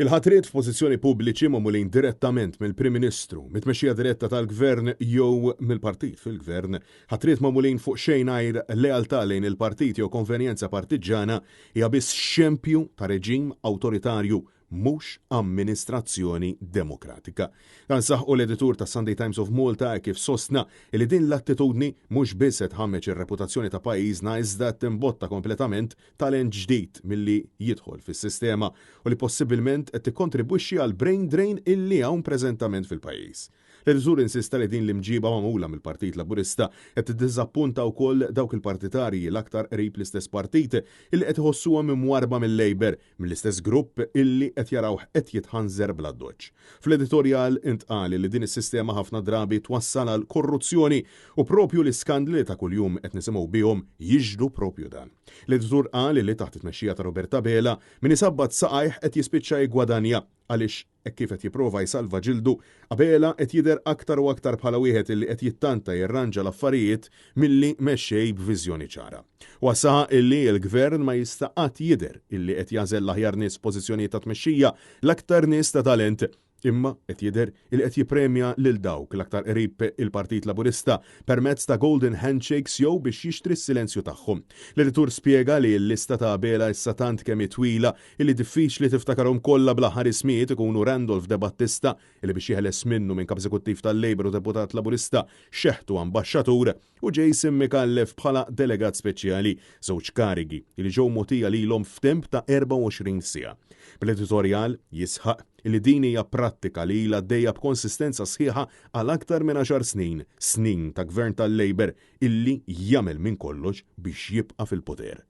Il-ħatriet f'pożizzjoni pubbliċi magħmulin direttament mill-Prim Ministru, mit-tmexxija diretta tal-Gvern jew mill-partit fil-Gvern, ħatriet magħmulin fuq xejn għajr lealtà lejn il-partit jew konvenjenza partiġana hija biss xempju ta' reġim awtoritarju mhux amministrazzjoni demokratika. Dan saħħu l-editur ta' Sunday Times of Malta kif sostna li din l-attitudni mhux biss qed tħammeġ ir-reputazzjoni ta' pajjiżna iżda timbotta kompletament talent ġdid milli jidħol fis-sistema u li possibilment qed tikkontribwixxi għal brain drain illi hawn preżentament fil-pajjiż. L-editur insista li din l-imġiba magħmula mill-Partit Laburista qed tiddiżappunta wkoll dawk il-partitarji l-aktar qrib l-istess partit illi qed iħossuhom imwarba mill-Labor mill-istess grupp illi qed jarawh qed jitħanżer bla doċċ. Fl-editorjal intqal li din is-sistema ħafna drabi twassal għal korruzzjoni u propju l-iskandli ta' kuljum qed nisimgħu bihom jiġdu propju dan. L-editur qal li taħt it-tmexxija ta' Roberta Bela min isabbat saqajh qed jispiċċa jiggwadanja għaliex hekk kif qed jipprova jsalva ġildu, Bela qed jidher aktar u aktar bħala wieħed illi qed jittanta jirranġa l-affarijiet milli mexxej b'viżjoni ċara. Wasaħa illi l-Gvern ma jista' qatt jidher illi qed jażel l-aħjar nies pożizzjonijiet ta' tmexxija l-aktar nies ta' talent imma qed jidher il qed jippremja lil dawk l-aktar qrib il-Partit Laburista permezz ta' golden handshakes jew biex jixtri s-silenzju tagħhom. L-editur spjega li l-lista ta' Bela issa tant kemm twila illi diffiċli tiftakarhom kollha bl-aħħar ismijiet ikunu Randolph De Battista illi biex jeħles minnu minn kap eżekuttiv tal-Labor u deputat Laburista xeħtu ambaxxatur u Jason Micallef bħala delegat speċjali żewġ karigi illi ġew mogħtija lilhom f'temp ta' 24 siegħa. Bl-editorjal jisħaq illi din hija prattika li ilha għaddejja b'konsistenza sħiħa għal aktar minn 10 snin ta' gvern tal-Labor illi jagħmel minn kollox biex jibqa' fil-poter.